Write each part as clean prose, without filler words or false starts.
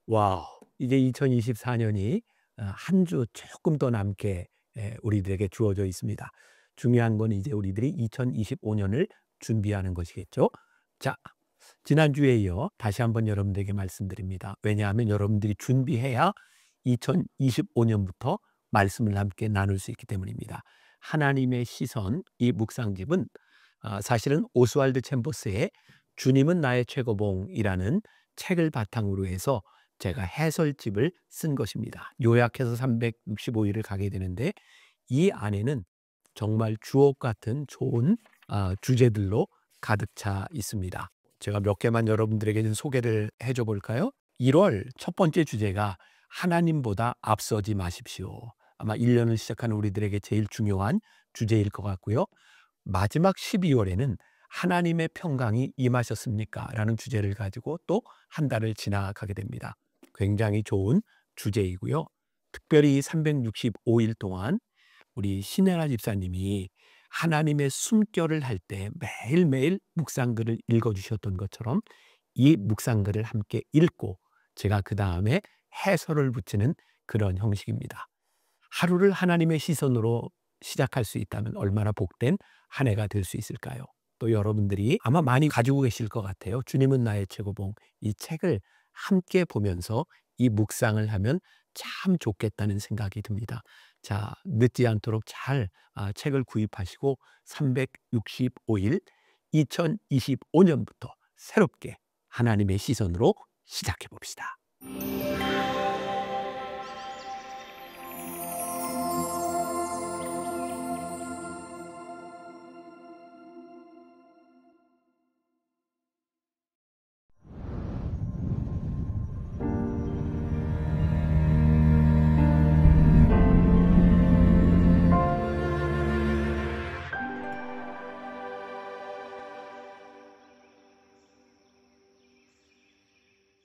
와우. 이제 2024년이 한 주 조금 더 남게 우리들에게 주어져 있습니다. 중요한 건 이제 우리들이 2025년을 준비하는 것이겠죠. 자, 지난주에 이어 다시 한번 여러분들에게 말씀드립니다. 왜냐하면 여러분들이 준비해야 2025년부터 말씀을 함께 나눌 수 있기 때문입니다. 하나님의 시선, 이 묵상집은 사실은 오스왈드 챔버스의 주님은 나의 최고봉이라는 책을 바탕으로 해서 제가 해설집을 쓴 것입니다. 요약해서 365일을 가게 되는데 이 안에는 정말 주옥 같은 좋은 주제들로 가득 차 있습니다. 제가 몇 개만 여러분들에게 좀 소개를 해줘 볼까요? 1월 첫 번째 주제가 하나님보다 앞서지 마십시오. 아마 1년을 시작하는 우리들에게 제일 중요한 주제일 것 같고요. 마지막 12월에는 하나님의 평강이 임하셨습니까? 라는 주제를 가지고 또 한 달을 지나가게 됩니다. 굉장히 좋은 주제이고요. 특별히 365일 동안 우리 신혜라 집사님이 하나님의 숨결을 할 때 매일매일 묵상글을 읽어주셨던 것처럼 이 묵상글을 함께 읽고 제가 그 다음에 해설을 붙이는 그런 형식입니다. 하루를 하나님의 시선으로 시작할 수 있다면 얼마나 복된 한 해가 될 수 있을까요? 또 여러분들이 아마 많이 가지고 계실 것 같아요. 주님은 나의 최고봉. 이 책을 함께 보면서 이 묵상을 하면 참 좋겠다는 생각이 듭니다. 자, 늦지 않도록 잘 책을 구입하시고 365일 2025년부터 새롭게 하나님의 시선으로 시작해 봅시다.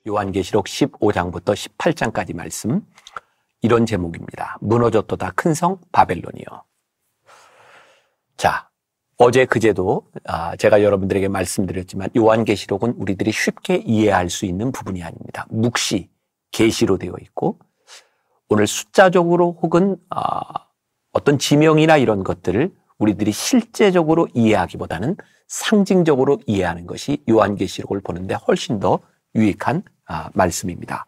요한계시록 15장부터 18장까지 말씀, 이런 제목입니다. 무너졌도다 큰 성 바벨론이요. 자, 어제 그제도 제가 여러분들에게 말씀드렸지만 요한계시록은 우리들이 쉽게 이해할 수 있는 부분이 아닙니다. 묵시, 계시로 되어 있고 오늘 숫자적으로 혹은 어떤 지명이나 이런 것들을 우리들이 실제적으로 이해하기보다는 상징적으로 이해하는 것이 요한계시록을 보는데 훨씬 더 유익한 말씀입니다.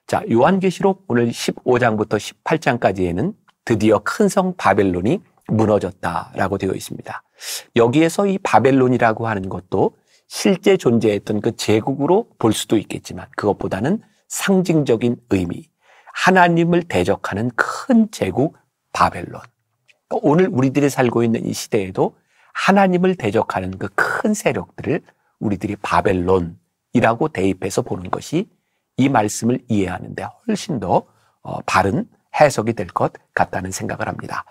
자, 요한계시록 오늘 15장부터 18장까지에는 드디어 큰 성 바벨론이 무너졌다라고 되어 있습니다. 여기에서 이 바벨론이라고 하는 것도 실제 존재했던 그 제국으로 볼 수도 있겠지만 그것보다는 상징적인 의미, 하나님을 대적하는 큰 제국 바벨론. 오늘 우리들이 살고 있는 이 시대에도 하나님을 대적하는 그 큰 세력들을 우리들이 바벨론이라고 대입해서 보는 것이 이 말씀을 이해하는 데 훨씬 더 바른 해석이 될 것 같다는 생각을 합니다.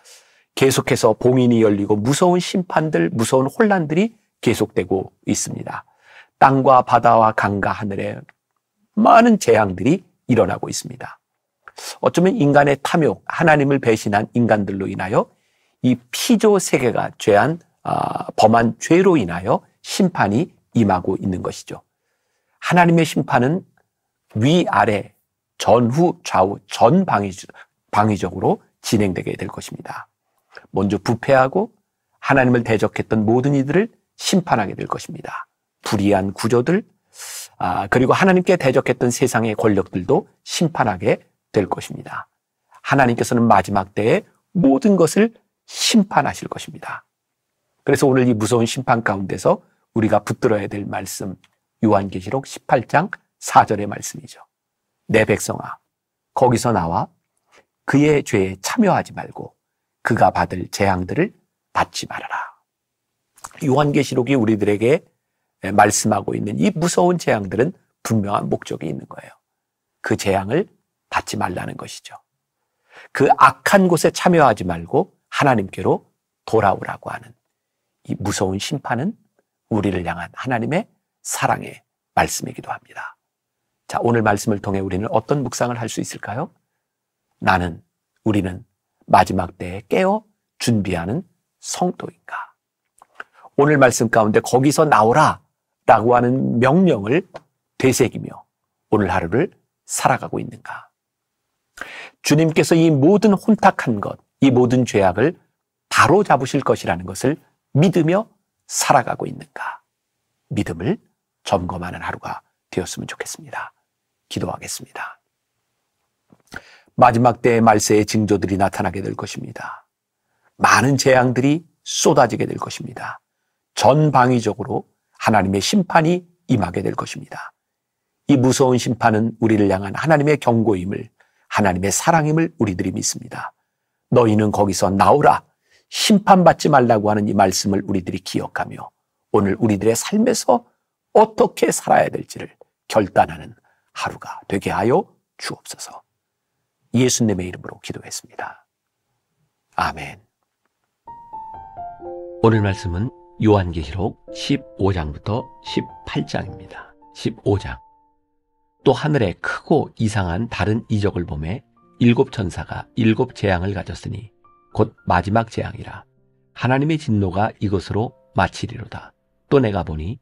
계속해서 봉인이 열리고 무서운 심판들, 무서운 혼란들이 계속되고 있습니다. 땅과 바다와 강과 하늘에 많은 재앙들이 일어나고 있습니다. 어쩌면 인간의 탐욕, 하나님을 배신한 인간들로 인하여 이 피조 세계가 범한 죄로 인하여 심판이 임하고 있는 것이죠. 하나님의 심판은 위아래, 전후, 좌우, 전방위적으로 진행되게 될 것입니다. 먼저 부패하고 하나님을 대적했던 모든 이들을 심판하게 될 것입니다. 불의한 구조들, 그리고 하나님께 대적했던 세상의 권력들도 심판하게 될 것입니다. 하나님께서는 마지막 때에 모든 것을 심판하실 것입니다. 그래서 오늘 이 무서운 심판 가운데서 우리가 붙들어야 될 말씀, 요한계시록 18장 4절의 말씀이죠. 내 백성아, 거기서 나와 그의 죄에 참여하지 말고 그가 받을 재앙들을 받지 말아라. 요한계시록이 우리들에게 말씀하고 있는 이 무서운 재앙들은 분명한 목적이 있는 거예요. 그 재앙을 받지 말라는 것이죠. 그 악한 곳에 참여하지 말고 하나님께로 돌아오라고 하는 이 무서운 심판은 우리를 향한 하나님의 사랑의 말씀이기도 합니다. 자, 오늘 말씀을 통해 우리는 어떤 묵상을 할 수 있을까요? 우리는 마지막 때에 깨어 준비하는 성도인가? 오늘 말씀 가운데 거기서 나오라 라고 하는 명령을 되새기며 오늘 하루를 살아가고 있는가? 주님께서 이 모든 혼탁한 것, 이 모든 죄악을 바로 잡으실 것이라는 것을 믿으며 살아가고 있는가? 믿음을 점검하는 하루가 되었으면 좋겠습니다. 기도하겠습니다. 마지막 때의 말세의 징조들이 나타나게 될 것입니다. 많은 재앙들이 쏟아지게 될 것입니다. 전방위적으로 하나님의 심판이 임하게 될 것입니다. 이 무서운 심판은 우리를 향한 하나님의 경고임을, 하나님의 사랑임을 우리들이 믿습니다. 너희는 거기서 나오라, 심판받지 말라고 하는 이 말씀을 우리들이 기억하며 오늘 우리들의 삶에서 어떻게 살아야 될지를 결단하는 하루가 되게 하여 주옵소서. 예수님의 이름으로 기도했습니다. 아멘. 오늘 말씀은 요한계시록 15장부터 18장입니다. 15장. 또 하늘에 크고 이상한 다른 이적을 보매 7 천사가 7 재앙을 가졌으니 곧 마지막 재앙이라. 하나님의 진노가 이것으로 마치리로다. 또 내가 보니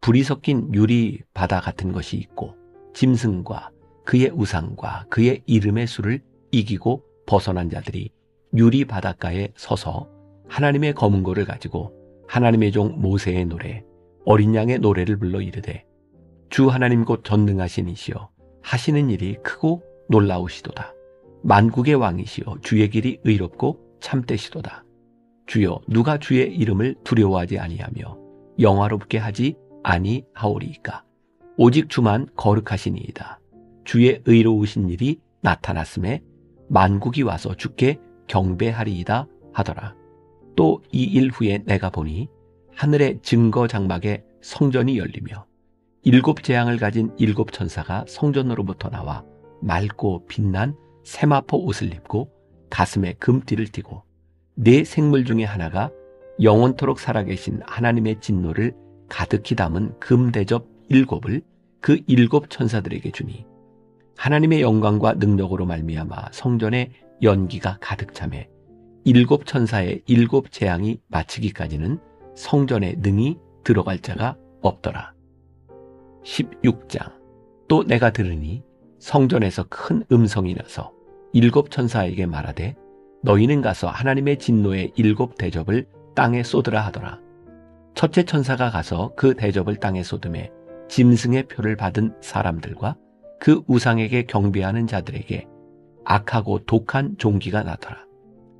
불이 섞인 유리 바다 같은 것이 있고 짐승과 그의 우상과 그의 이름의 수를 이기고 벗어난 자들이 유리 바닷가에 서서 하나님의 검은 고를 가지고 하나님의 종 모세의 노래, 어린 양의 노래를 불러 이르되 주 하나님 곧 전능하신 이시여 하시는 일이 크고 놀라우시도다. 만국의 왕이시여 주의 길이 의롭고 참되시도다. 주여 누가 주의 이름을 두려워하지 아니하며 영화롭게 하지 아니하오리이까. 오직 주만 거룩하시니이다. 주의 의로우신 일이 나타났음에 만국이 와서 주께 경배하리이다 하더라. 또 이 일 후에 내가 보니 하늘의 증거 장막에 성전이 열리며 7 재앙을 가진 7 천사가 성전으로부터 나와 맑고 빛난 세마포 옷을 입고 가슴에 금띠를 띠고 4 생물 중에 하나가 영원토록 살아계신 하나님의 진노를 가득히 담은 금대접 7을 그 7 천사들에게 주니 하나님의 영광과 능력으로 말미암아 성전에 연기가 가득 차매 7 천사의 7 재앙이 마치기까지는 성전에 능히 들어갈 자가 없더라. 16장. 또 내가 들으니 성전에서 큰 음성이 나서 7 천사에게 말하되 너희는 가서 하나님의 진노의 7 대접을 땅에 쏟으라 하더라. 첫째 천사가 가서 그 대접을 땅에 쏟음에 짐승의 표를 받은 사람들과 그 우상에게 경배하는 자들에게 악하고 독한 종기가 나더라.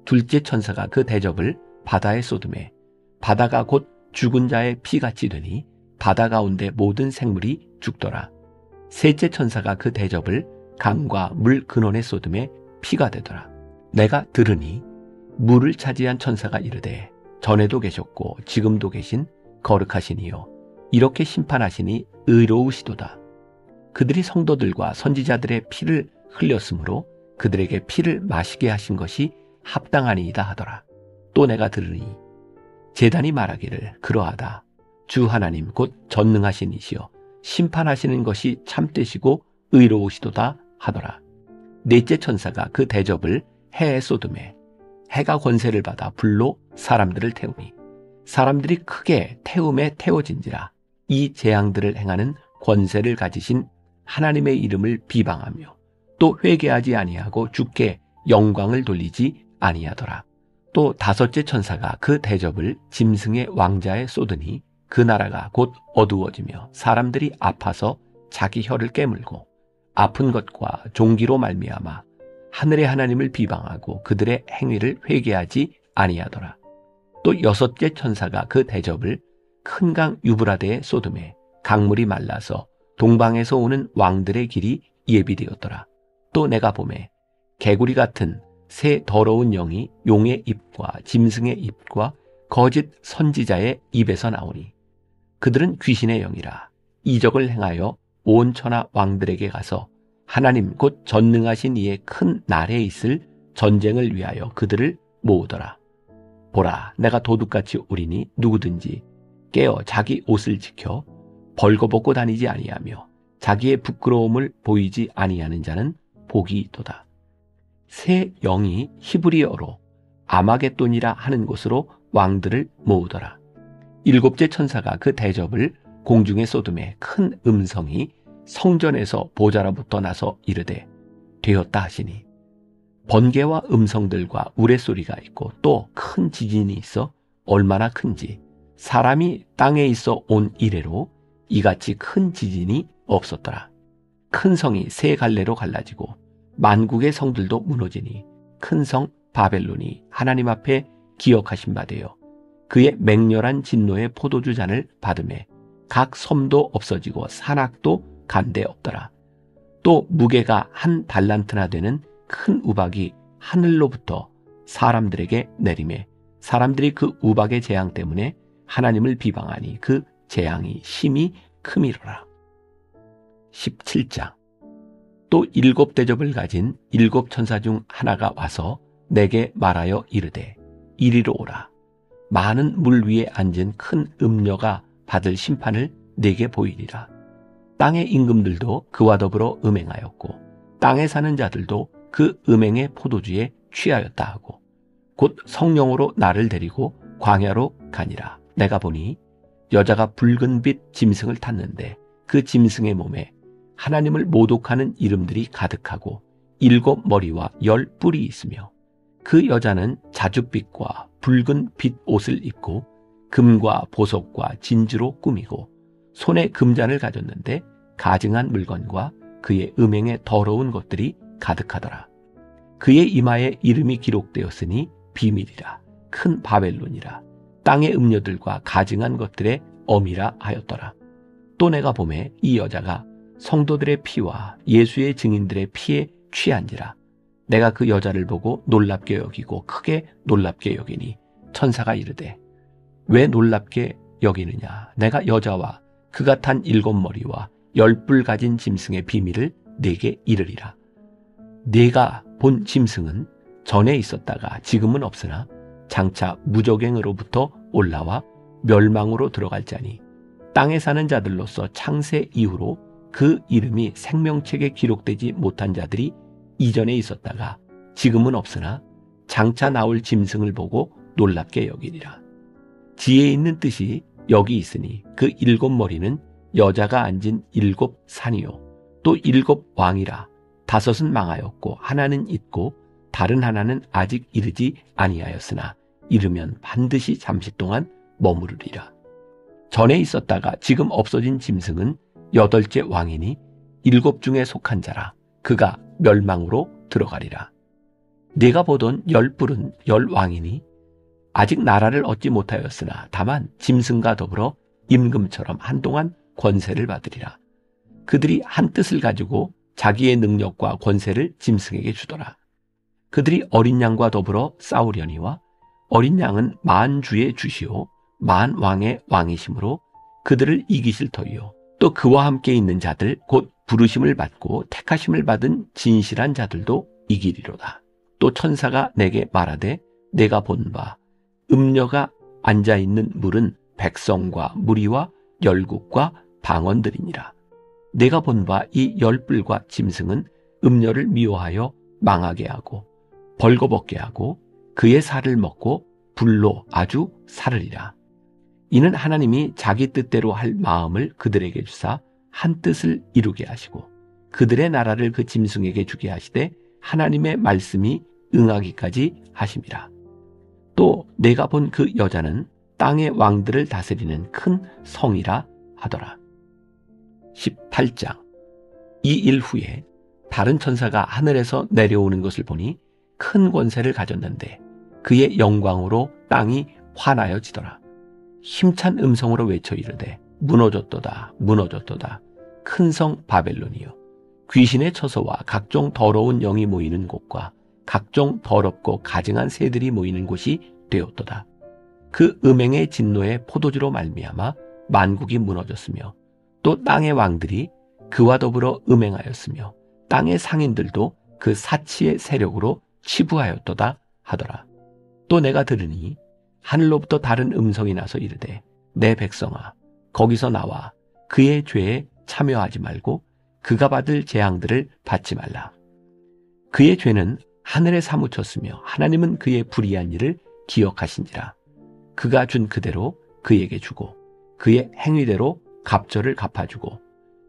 둘째 천사가 그 대접을 바다에 쏟음에 바다가 곧 죽은 자의 피같이 되니 바다 가운데 모든 생물이 죽더라. 셋째 천사가 그 대접을 강과 물 근원에 쏟음에 피가 되더라. 내가 들으니 물을 차지한 천사가 이르되 전에도 계셨고 지금도 계신 거룩하신 이요 이렇게 심판하시니 의로우시도다. 그들이 성도들과 선지자들의 피를 흘렸으므로 그들에게 피를 마시게 하신 것이 합당하니이다 하더라. 또 내가 들으니 제단이 말하기를 그러하다. 주 하나님 곧 전능하신 이시여 심판하시는 것이 참되시고 의로우시도다 하더라. 넷째 천사가 그 대접을 해에 쏟음에 해가 권세를 받아 불로 사람들을 태우니 사람들이 크게 태움에 태워진지라. 이 재앙들을 행하는 권세를 가지신 하나님의 이름을 비방하며 또 회개하지 아니하고 주께 영광을 돌리지 아니하더라. 또 다섯째 천사가 그 대접을 짐승의 왕자에 쏟으니 그 나라가 곧 어두워지며 사람들이 아파서 자기 혀를 깨물고 아픈 것과 종기로 말미암아 하늘의 하나님을 비방하고 그들의 행위를 회개하지 아니하더라. 또 여섯째 천사가 그 대접을 큰 강 유브라데에 쏟음에 강물이 말라서 동방에서 오는 왕들의 길이 예비되었더라. 또 내가 보매 개구리 같은 새 더러운 영이 용의 입과 짐승의 입과 거짓 선지자의 입에서 나오니 그들은 귀신의 영이라. 이적을 행하여 온 천하 왕들에게 가서 하나님 곧 전능하신 이의 큰 날에 있을 전쟁을 위하여 그들을 모으더라. 보라, 내가 도둑같이 오리니 누구든지 깨어 자기 옷을 지켜 벌거벗고 다니지 아니하며 자기의 부끄러움을 보이지 아니하는 자는 복이 있도다. 새 영이 히브리어로 아마겟돈이라 하는 곳으로 왕들을 모으더라. 일곱째 천사가 그 대접을 공중에 쏟음에 큰 음성이 성전에서 보좌로부터 나서 이르되 되었다 하시니 번개와 음성들과 우레소리가 있고 또 큰 지진이 있어 얼마나 큰지 사람이 땅에 있어 온 이래로 이같이 큰 지진이 없었더라. 큰 성이 세 갈래로 갈라지고 만국의 성들도 무너지니 큰 성 바벨론이 하나님 앞에 기억하신 바 되어 그의 맹렬한 진노의 포도주 잔을 받음에 각 섬도 없어지고 산악도 간데 없더라. 또 무게가 한 달란트나 되는 큰 우박이 하늘로부터 사람들에게 내림에 사람들이 그 우박의 재앙 때문에 하나님을 비방하니 그 재앙이 심히 크미로라. 17장. 또 7 대접을 가진 7 천사 중 하나가 와서 내게 말하여 이르되 이리로 오라. 많은 물 위에 앉은 큰 음녀가 받을 심판을 내게 보이리라. 땅의 임금들도 그와 더불어 음행하였고 땅에 사는 자들도 그 음행의 포도주에 취하였다 하고 곧 성령으로 나를 데리고 광야로 가니라. 내가 보니 여자가 붉은빛 짐승을 탔는데 그 짐승의 몸에 하나님을 모독하는 이름들이 가득하고 7 머리와 10 뿔이 있으며 그 여자는 자줏빛과 붉은 빛 옷을 입고 금과 보석과 진주로 꾸미고 손에 금잔을 가졌는데 가증한 물건과 그의 음행의 더러운 것들이 가득하더라. 그의 이마에 이름이 기록되었으니 비밀이라 큰 바벨론이라 땅의 음료들과 가증한 것들의 엄이라 하였더라. 또 내가 보매 이 여자가 성도들의 피와 예수의 증인들의 피에 취한지라. 내가 그 여자를 보고 놀랍게 여기고 크게 놀랍게 여기니 천사가 이르되 왜 놀랍게 여기느냐. 내가 여자와 그가 탄 7 머리와 10 뿔 가진 짐승의 비밀을 네게 이르리라. 네가 본 짐승은 전에 있었다가 지금은 없으나 장차 무저갱으로부터 올라와 멸망으로 들어갈 자니 땅에 사는 자들로서 창세 이후로 그 이름이 생명책에 기록되지 못한 자들이 이전에 있었다가 지금은 없으나 장차 나올 짐승을 보고 놀랍게 여기리라. 지혜 있는 뜻이 여기 있으니 그 7 머리는 여자가 앉은 7 산이요 또 7 왕이라. 5은 망하였고 하나는 있고 다른 하나는 아직 이르지 아니하였으나 이르면 반드시 잠시 동안 머무르리라. 전에 있었다가 지금 없어진 짐승은 8째 왕이니 7 중에 속한 자라. 그가 멸망으로 들어가리라. 네가 보던 10 뿔은 10 왕이니 아직 나라를 얻지 못하였으나 다만 짐승과 더불어 임금처럼 한동안 권세를 받으리라. 그들이 한 뜻을 가지고 자기의 능력과 권세를 짐승에게 주더라. 그들이 어린 양과 더불어 싸우려니와 어린 양은 만주의 주시오 만왕의 왕이시므로 그들을 이기실 터이요 또 그와 함께 있는 자들 곧 부르심을 받고 택하심을 받은 진실한 자들도 이기리로다. 또 천사가 내게 말하되 내가 본 바 음녀가 앉아있는 물은 백성과 무리와 열국과 방언들이니라. 내가 본 바 이 10 뿔과 짐승은 음녀를 미워하여 망하게 하고 벌거벗게 하고 그의 살을 먹고 불로 아주 살으리라. 이는 하나님이 자기 뜻대로 할 마음을 그들에게 주사 한 뜻을 이루게 하시고 그들의 나라를 그 짐승에게 주게 하시되 하나님의 말씀이 응하기까지 하심이라. 또 내가 본 그 여자는 땅의 왕들을 다스리는 큰 성이라 하더라. 18장. 이 일 후에 다른 천사가 하늘에서 내려오는 것을 보니 큰 권세를 가졌는데 그의 영광으로 땅이 환하여지더라. 힘찬 음성으로 외쳐 이르되 무너졌도다 무너졌도다 큰 성 바벨론이여 귀신의 처소와 각종 더러운 영이 모이는 곳과 각종 더럽고 가증한 새들이 모이는 곳이 되었도다. 그 음행의 진노의 포도주로 말미암아 만국이 무너졌으며 또 땅의 왕들이 그와 더불어 음행하였으며 땅의 상인들도 그 사치의 세력으로 치부하였도다 하더라. 또 내가 들으니 하늘로부터 다른 음성이 나서 이르되 내 백성아 거기서 나와 그의 죄에 참여하지 말고 그가 받을 재앙들을 받지 말라. 그의 죄는 하늘에 사무쳤으며 하나님은 그의 불의한 일을 기억하신지라. 그가 준 그대로 그에게 주고 그의 행위대로 갑절을 갚아주고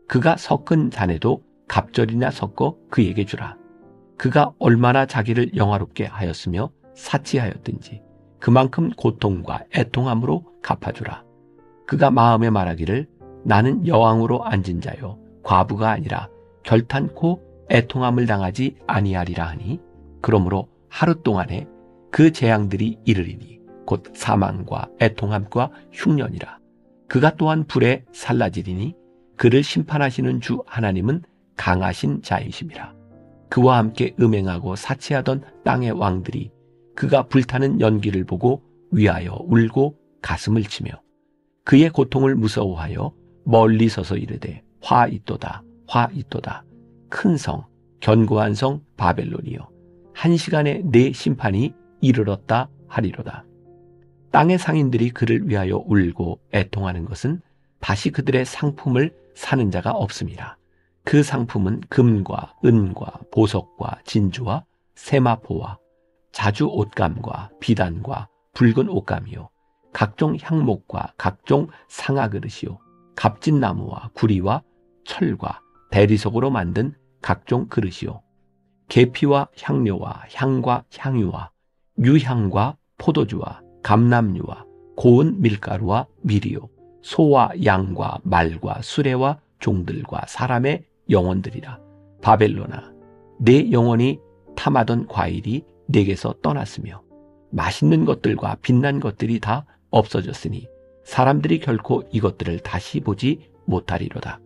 그가 섞은 잔에도 갑절이나 섞어 그에게 주라. 그가 얼마나 자기를 영화롭게 하였으며 사치하였든지 그만큼 고통과 애통함으로 갚아주라. 그가 마음에 말하기를 나는 여왕으로 앉은 자요 과부가 아니라 결탄코 애통함을 당하지 아니하리라 하니 그러므로 하루 동안에 그 재앙들이 이르리니 곧 사망과 애통함과 흉년이라. 그가 또한 불에 살라지리니 그를 심판하시는 주 하나님은 강하신 자이심이라. 그와 함께 음행하고 사치하던 땅의 왕들이 그가 불타는 연기를 보고 위하여 울고 가슴을 치며 그의 고통을 무서워하여 멀리 서서 이르되 화 있도다 화 있도다. 큰 성 견고한 성 바벨론이여 한 시간에 내 심판이 이르렀다 하리로다. 땅의 상인들이 그를 위하여 울고 애통하는 것은 다시 그들의 상품을 사는 자가 없음이라. 그 상품은 금과 은과 보석과 진주와 세마포와 자주 옷감과 비단과 붉은 옷감이요 각종 향목과 각종 상아 그릇이요 값진 나무와 구리와 철과 대리석으로 만든 각종 그릇이요 계피와 향료와 향과 향유와 유향과 포도주와 감람유와 고운 밀가루와 밀이요 소와 양과 말과 수레와 종들과 사람의 영혼들이라. 바벨론아 내 영혼이 탐하던 과일이 내게서 떠났으며 맛있는 것들과 빛난 것들이 다 없어졌으니 사람들이 결코 이것들을 다시 보지 못하리로다.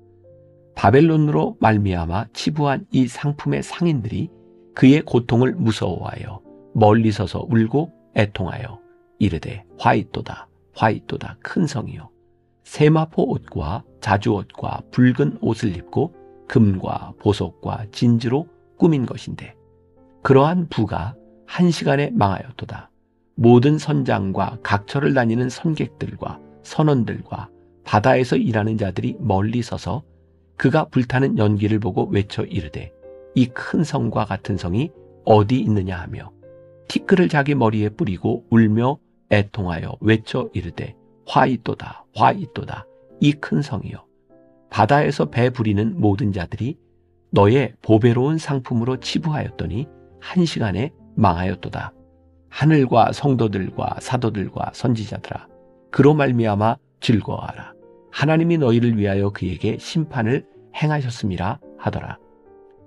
바벨론으로 말미암아 치부한 이 상품의 상인들이 그의 고통을 무서워하여 멀리 서서 울고 애통하여 이르되 화 있도다 화 있도다 큰 성이요 세마포 옷과 자주 옷과 붉은 옷을 입고 금과 보석과 진주로 꾸민 것인데 그러한 부가 한 시간에 망하였도다. 모든 선장과 각처를 다니는 선객들과 선원들과 바다에서 일하는 자들이 멀리 서서 그가 불타는 연기를 보고 외쳐 이르되 이 큰 성과 같은 성이 어디 있느냐 하며 티끌을 자기 머리에 뿌리고 울며 애통하여 외쳐 이르되 화 있도다 화 있도다 이 큰 성이여 바다에서 배 부리는 모든 자들이 너의 보배로운 상품으로 치부하였더니 한 시간에 망하였도다. 하늘과 성도들과 사도들과 선지자들아 그로 말미암아 즐거워하라. 하나님이 너희를 위하여 그에게 심판을 행하셨음이라 하더라.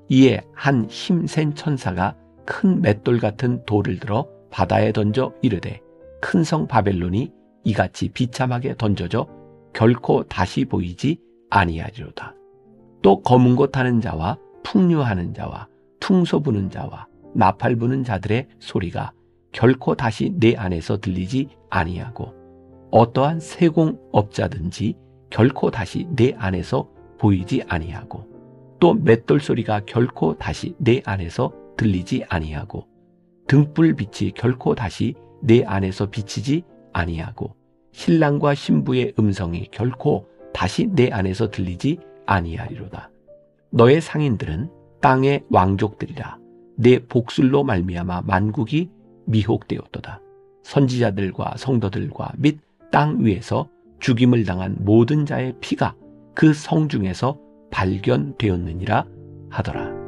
이에 한 힘센 천사가 큰 맷돌 같은 돌을 들어 바다에 던져 이르되 큰 성 바벨론이 이같이 비참하게 던져져 결코 다시 보이지 아니하리로다. 또 검은 곳 하는 자와 풍류하는 자와 퉁소 부는 자와 나팔 부는 자들의 소리가 결코 다시 내 안에서 들리지 아니하고 어떠한 세공업자든지 결코 다시 내 안에서 보이지 아니하고 또 맷돌 소리가 결코 다시 내 안에서 들리지 아니하고 등불 빛이 결코 다시 내 안에서 비치지 아니하고 신랑과 신부의 음성이 결코 다시 내 안에서 들리지 아니하리로다. 너의 상인들은 땅의 왕족들이라. 내 복술로 말미암아 만국이 미혹되었도다. 선지자들과 성도들과 및 땅 위에서 죽임을 당한 모든 자의 피가 그 성 중에서 발견되었느니라 하더라.